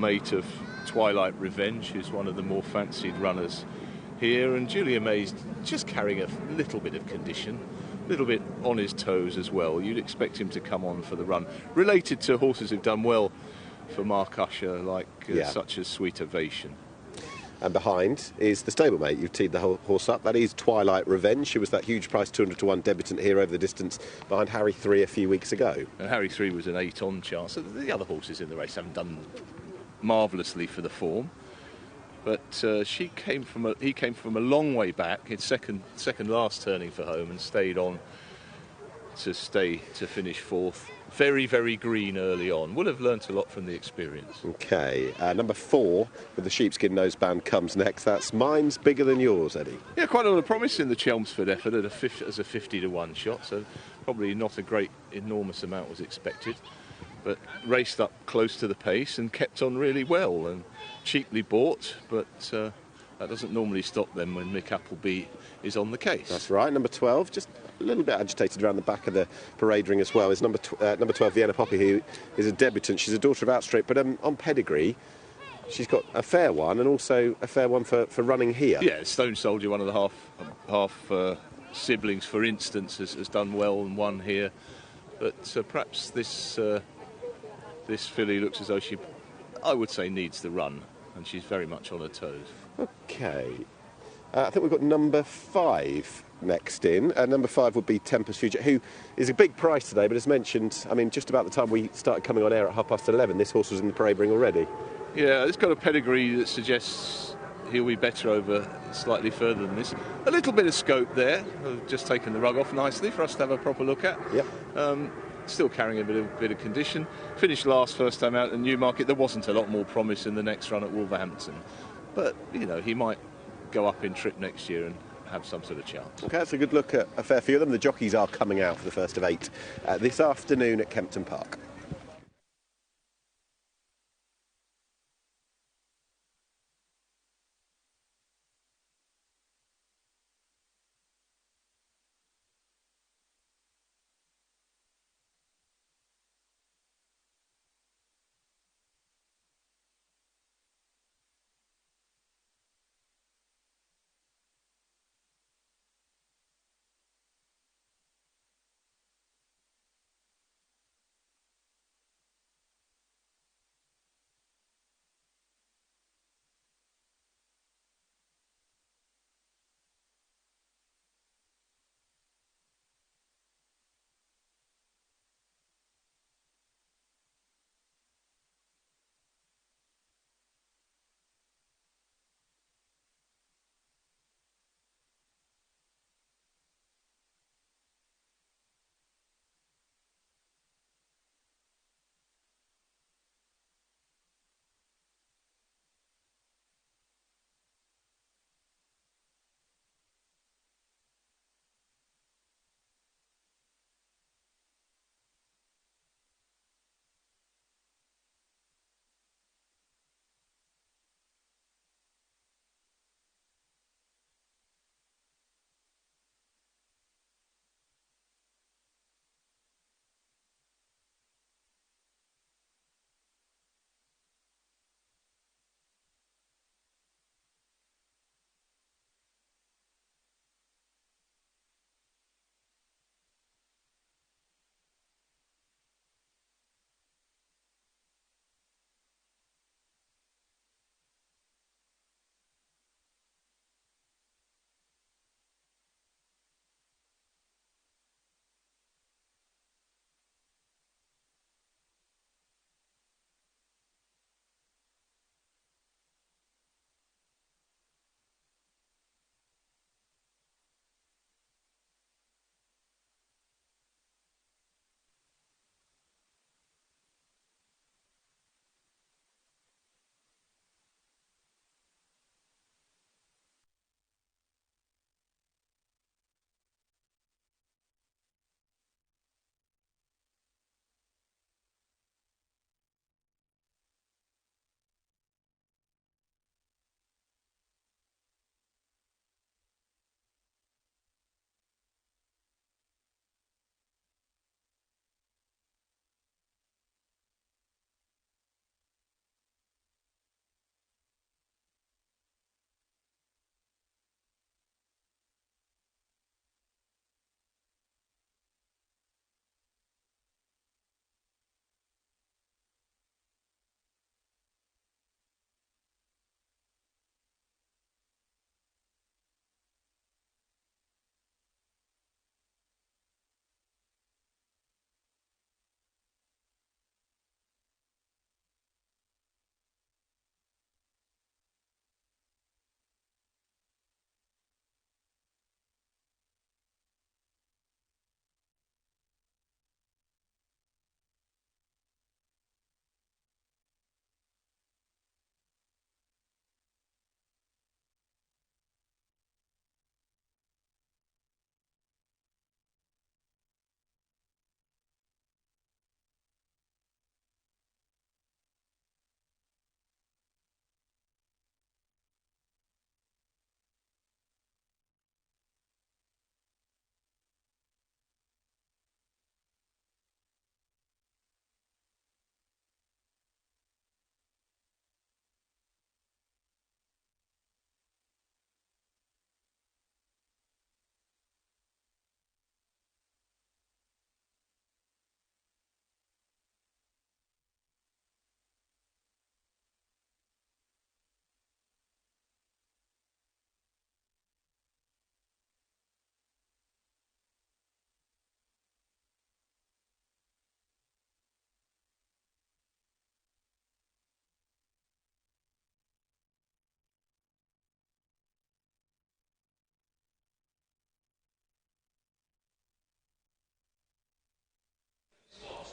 stablemate of Twilight Revenge, who's one of the more fancied runners here, and Julia May's just carrying a little bit of condition, a little bit on his toes as well. You'd expect him to come on for the run. Related to horses who've done well for Mark Usher, like such as Sweet Ovation. And behind is the stablemate. You've teed the whole horse up. That is Twilight Revenge. She was that huge price 200-1 debutant here over the distance behind Harry 3 a few weeks ago. And Harry 3 was an 8-on chance. So the other horses in the race haven't done marvellously for the form. But he came from a long way back. It's second last turning for home and stayed on to finish fourth. Very, very green early on. Will have learnt a lot from the experience. OK, number 4 with the sheepskin noseband comes next. That's Mine's Bigger Than Yours, Eddie. Yeah, quite a lot of promise in the Chelmsford effort as a 50-1 shot, so probably not a great, enormous amount was expected. But raced up close to the pace and kept on really well and cheaply bought, but that doesn't normally stop them when Mick Appleby is on the case. That's right. Number 12, just a little bit agitated around the back of the parade ring as well, is number 12, Vienna Poppy, who is a debutant. She's a daughter of Outstrip, but on pedigree, she's got a fair one and also a fair one for running here. Yeah, Stone Soldier, one of the half siblings, for instance, has done well and won here. But perhaps this filly looks as though she, I would say, needs the run, and she's very much on her toes. OK. I think we've got number 5 next in. Number 5 would be Tempest Future, who is a big price today, but as mentioned, I mean, just about the time we started coming on air at 11:30, this horse was in the parade ring already. Yeah, it's got a pedigree that suggests he'll be better over slightly further than this. A little bit of scope there. I've just taken the rug off nicely for us to have a proper look at. Yep. Still carrying a bit of condition. Finished last first time out at Newmarket. There wasn't a lot more promise in the next run at Wolverhampton. But, he might go up in trip next year and have some sort of chance. OK, that's a good look at a fair few of them. The jockeys are coming out for the first of 8 this afternoon at Kempton Park.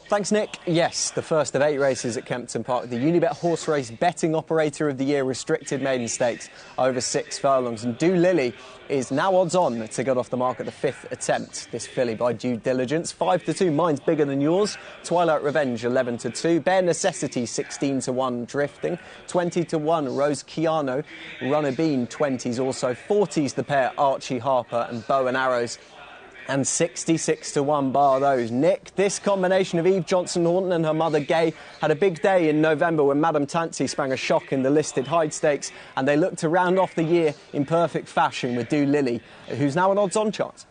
Thanks, Nick. Yes, the first of 8 races at Kempton Park. The Unibet Horse Race Betting Operator of the Year restricted maiden stakes over 6 furlongs. And Do Lily is now odds-on to get off the mark at the 5th attempt. This filly by Due Diligence, 5-2. Mine's Bigger Than Yours. Twilight Revenge, 11-2. Bare Necessity, 16-1. Drifting, 20-1. Rose Chiano. Runner Bean, 20s also. 40s the pair Archie Harper and Bow and Arrows. And 66-1 bar those. Nick, this combination of Eve Johnson-Horton and her mother Gay had a big day in November when Madame Tancy sprang a shock in the listed Hyde Stakes, and they look to round off the year in perfect fashion with Do Lily, who's now an odds-on chance.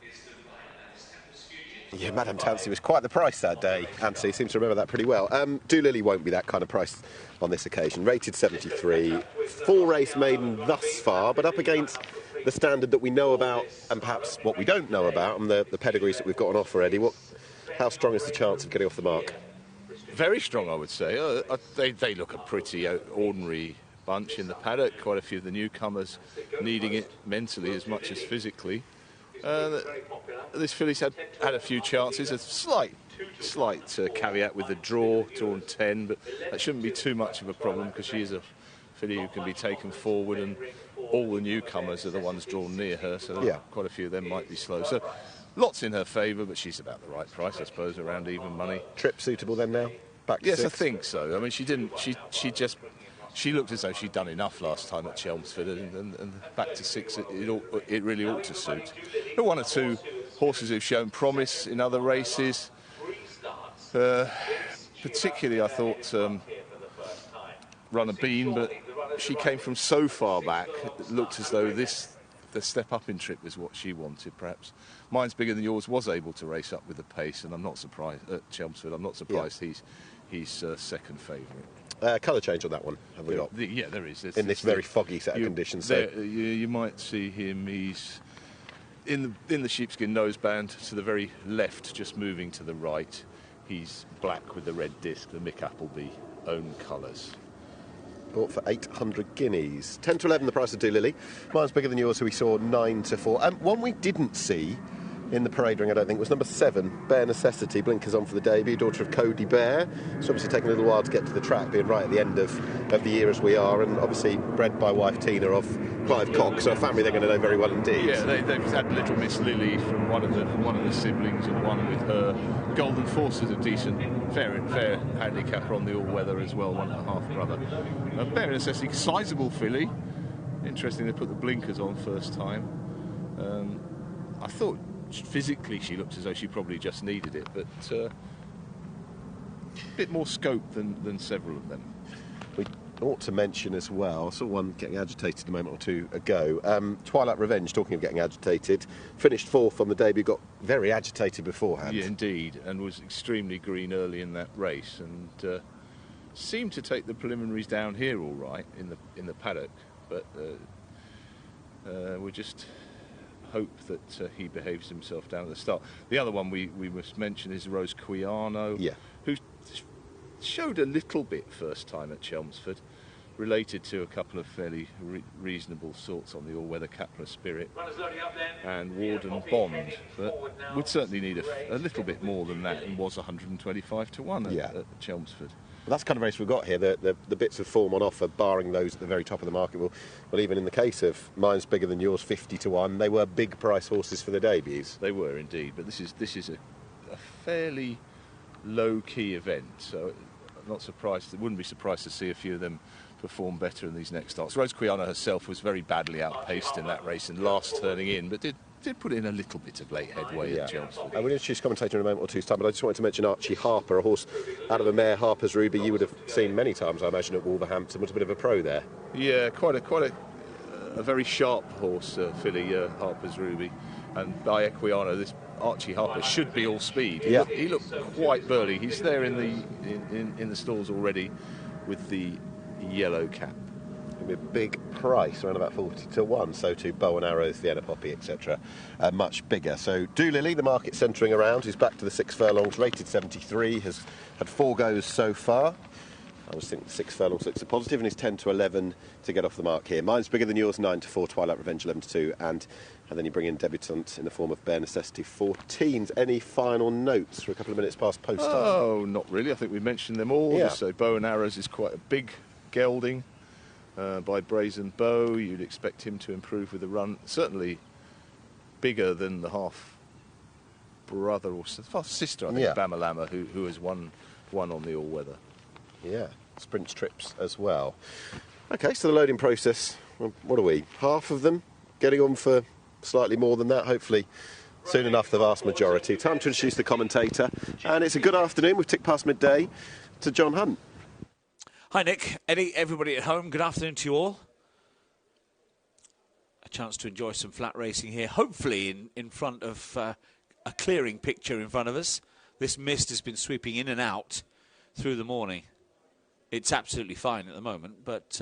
Yeah, Madame Tancy was quite the price that day. Anthony seems to remember that pretty well. Do Lily won't be that kind of price on this occasion. Rated 73, 4-race maiden thus far, but up against the standard that we know about and perhaps what we don't know about and the pedigrees that we've got on offer, Eddie. How strong is the chance of getting off the mark? Very strong, I would say. They look a pretty ordinary bunch in the paddock. Quite a few of the newcomers needing it mentally as much as physically. This filly's had a few chances. A slight caveat with the drawn 10, but that shouldn't be too much of a problem because she is a filly who can be taken forward, and all the newcomers are the ones drawn near her, so yeah, quite a few of them might be slow. So lots in her favour, but she's about the right price, I suppose, around even money. Trip suitable then now? Back to yes, 6? I think so. I mean, she looked as though she'd done enough last time at Chelmsford, and back to 6, it really ought to suit. But 1 or 2 horses who've shown promise in other races. Particularly, I thought Runner Bean, but she came from so far back, it looked as though the step up in trip was what she wanted, perhaps. Mine's Bigger Than Yours was able to race up with the pace, and I'm not surprised at Chelmsford. I'm not surprised he's second favourite. Colour change on that one, have we got? Yeah, there is. In this very foggy set of conditions. So. You might see him, he's in the sheepskin noseband to the very left, just moving to the right. He's black with the red disc, the Mick Appleby own colours. Bought for 800 guineas. 10-11 the price of Do Lily. Mine's Bigger Than Yours, who we saw 9-4. One we didn't see in the parade ring, I don't think, was number 7, Bare Necessity. Blinkers on for the debut, daughter of Cody Bear. It's obviously taken a little while to get to the track, being right at the end of the year as we are, and obviously bred by wife Tina of Clive Cox, so a family they're going to know very well indeed. Yeah, they've had Little Miss Lily from one of the siblings, and one with her. Golden Force is a decent, fair handicapper on the all-weather as well, 1.5 brother. Bare Necessity, sizeable filly. Interesting they put the blinkers on first time. I thought physically she looked as though she probably just needed it, but a bit more scope than several of them. We ought to mention as well, I saw one getting agitated a moment or two ago. Twilight Revenge, talking of getting agitated, finished 4th on the debut, got very agitated beforehand. Yeah, indeed, and was extremely green early in that race, and seemed to take the preliminaries down here all right in the paddock, but we just hope that he behaves himself down at the start. The other one we must mention is Rose Chiano, who showed a little bit first time at Chelmsford, related to a couple of fairly reasonable sorts on the all-weather Capra Spirit and Warden Bond, but would certainly need a little bit more than that, and was 125-1 at Chelmsford. Well, that's the kind of race we've got here. The bits of form on offer, barring those at the very top of the market. Well, even in the case of Mine's Bigger Than Yours, 50-1, they were big price horses for the debuts. They were indeed, but this is a fairly low-key event, so I'm not surprised. I wouldn't be surprised to see a few of them perform better in these next starts. Rose Chiano herself was very badly outpaced in that race and last turning in, but did put in a little bit of late headway at Chelmsford. We'll introduce commentator in a moment or two's time, but I just wanted to mention Archie Harper, a horse out of a mare, Harper's Ruby. You would have seen many times, I imagine, at Wolverhampton. Was a bit of a pro there. Yeah, quite a very sharp horse, filly, Harper's Ruby, and by Equiano, this Archie Harper should be all speed. He looked quite burly. He's there in the stalls already with the yellow cap. A big price, around about 40-1. So too Bow and Arrows, the Poppy, etc. Much bigger. So Do Lily, the market centering around, who's back to the 6 furlongs, rated 73, has had 4 goes so far. I was thinking 6 furlongs looks a positive, and he's 10 to 11 to get off the mark here. Mine's Bigger Than Yours, 9 to 4, Twilight Revenge 11 to 2, and then you bring in Debutant in the form of Bare Necessity 14s. Any final notes for a couple of minutes past post time? Oh, not really. I think we mentioned them all. Yeah. So Bow and Arrows is quite a big gelding by Brazen Bow. You'd expect him to improve with the run. Certainly bigger than the half-brother or half-sister, I think, Bamalama, who has won on the all-weather. Yeah, sprint trips as well. OK, so the loading process, what are we? Half of them getting on for slightly more than that, hopefully soon enough, the vast majority. Time to introduce the commentator, and it's a good afternoon. We've ticked past midday to John Hunt. Hi, Nick, Eddie, everybody at home. Good afternoon to you all. A chance to enjoy some flat racing here, hopefully in front of a clearing picture in front of us. This mist has been sweeping in and out through the morning. It's absolutely fine at the moment, but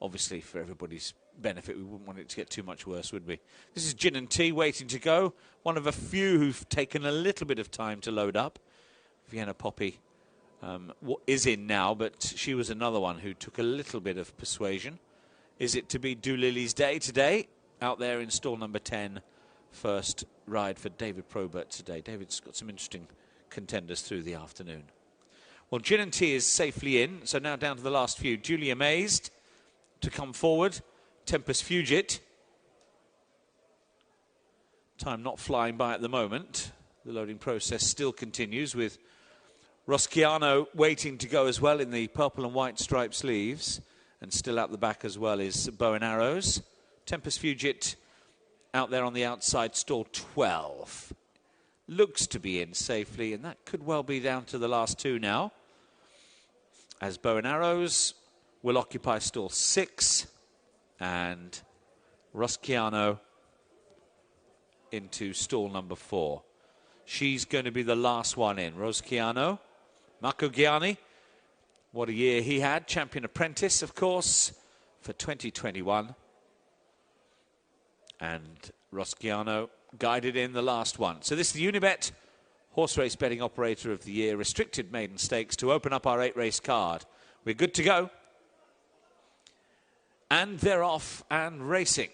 obviously for everybody's benefit, we wouldn't want it to get too much worse, would we? This is Gin and Tea waiting to go. One of a few who've taken a little bit of time to load up. Vienna Poppy is in now, but she was another one who took a little bit of persuasion. Is it to be Doolily's day today? Out there in stall number 10, first ride for David Probert today. David's got some interesting contenders through the afternoon. Well, Gin and Tea is safely in, so now down to the last few. Duly Amazed to come forward. Tempest Fugit. Time not flying by at the moment. The loading process still continues with Rosciano waiting to go as well in the purple and white striped sleeves. And still out the back as well is Bow and Arrows. Tempest Fugit out there on the outside, stall 12. Looks to be in safely, and that could well be down to the last two now. As Bow and Arrows will occupy stall 6, and Rosciano into stall number 4. She's going to be the last one in. Rosciano, Marco Gianni, what a year he had. Champion apprentice, of course, for 2021. And Rosciano guided in the last one. So this is the Unibet Horse Race Betting Operator of the Year, Restricted Maiden Stakes, to open up our 8-race card. We're good to go. And they're off and racing.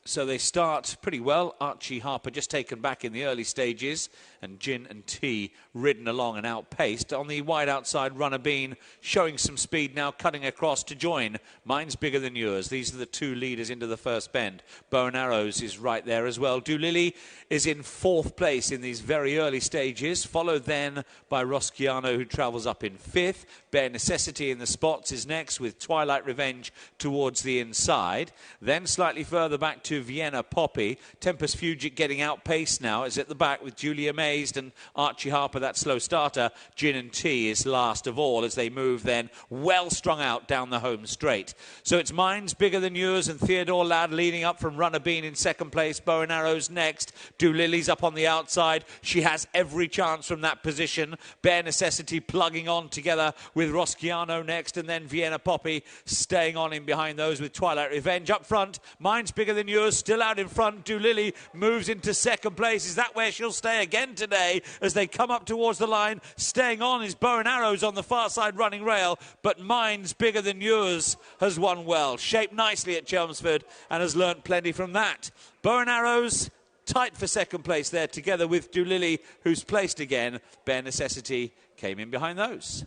So they start pretty well. Archie Harper just taken back in the early stages, and Gin and Tea ridden along and outpaced. On the wide outside, Runner Bean showing some speed now, cutting across to join Mine's Bigger Than Yours. These are the two leaders into the first bend. Bow and Arrows is right there as well. Doolily is in 4th place in these very early stages, followed then by Rosciano, who travels up in 5th. Bare Necessity in the spots is next, with Twilight Revenge towards the inside. Then slightly further back to Vienna Poppy. Tempest Fugit getting outpaced now, is at the back with Julie Amazed and Archie Harper, that slow starter. Gin and Tea is last of all as they move then well strung out down the home straight. So it's Mine's Bigger Than Yours and Theodore Ladd leading up from Runner Bean in 2nd place. Bow and Arrows next. Doolily's up on the outside. She has every chance from that position. Bare Necessity plugging on together with Rosciano next, and then Vienna Poppy staying on in behind those with Twilight Revenge up front. Mine's Bigger Than Yours still out in front. Doolily moves into 2nd place. Is that where she'll stay again today as they come up towards the line? Staying on is Bow and Arrows on the far side running rail, but Mine's Bigger Than Yours has won well. Shaped nicely at Chelmsford and has learnt plenty from that. Bow and Arrows tight for 2nd place there, together with Doolily, who's placed again. Bare Necessity came in behind those.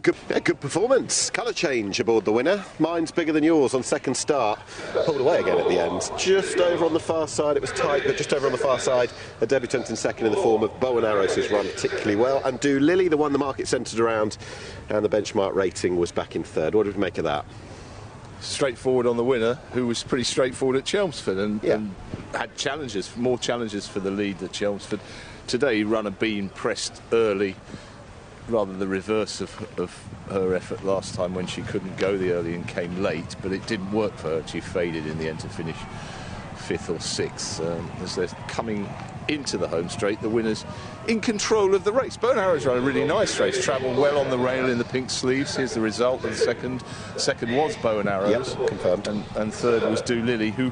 Good performance. Colour change aboard the winner. Mine's Bigger Than Yours on 2nd start. Pulled away again at the end. Just over on the far side. It was tight, but just over on the far side. A debutant in 2nd in the form of Bow and Arrows, who's run particularly well. And Doolily, the one the market centred around, and the benchmark rating was back in 3rd. What did we make of that? Straightforward on the winner, who was pretty straightforward at Chelmsford and had more challenges for the lead at Chelmsford. Today, Runner Bean pressed early, rather the reverse of her effort last time when she couldn't go the early and came late, but it didn't work for her. She faded in the end to finish 5th or 6th. As they're coming into the home straight, the winner's in control of the race. Bow and Arrows ran a really nice race, travelled well on the rail in the pink sleeves. Here's the result of the second. Second was Bow and Arrows. Yep, confirmed. And 3rd was Doolily, who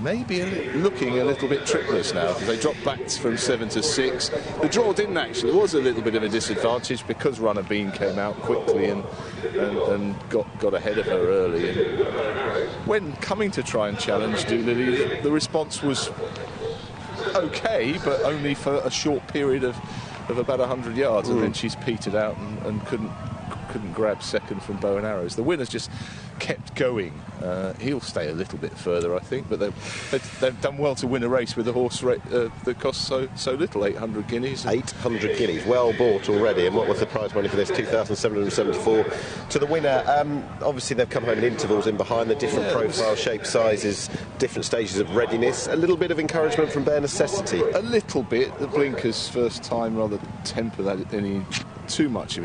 maybe looking a little bit trickless now, because they dropped back from 7 to 6. The draw didn't actually, was a little bit of a disadvantage because Runner Bean came out quickly and got ahead of her early. And when coming to try and challenge Doolittle, the response was okay, but only for a short period of about 100 yards, and then she's petered out and couldn't grab second from bow and arrows. The winner's just kept going. He'll stay a little bit further, I think, but they've done well to win a race with a horse that costs so little, 800 guineas. 800 guineas, well bought already. And what was the prize money for this? 2,774 to the winner. Obviously, they've come home in intervals in behind, the different profile, shape, sizes, different stages of readiness. A little bit of encouragement from bare necessity. A little bit. The blinkers first time rather temper that any too much of it.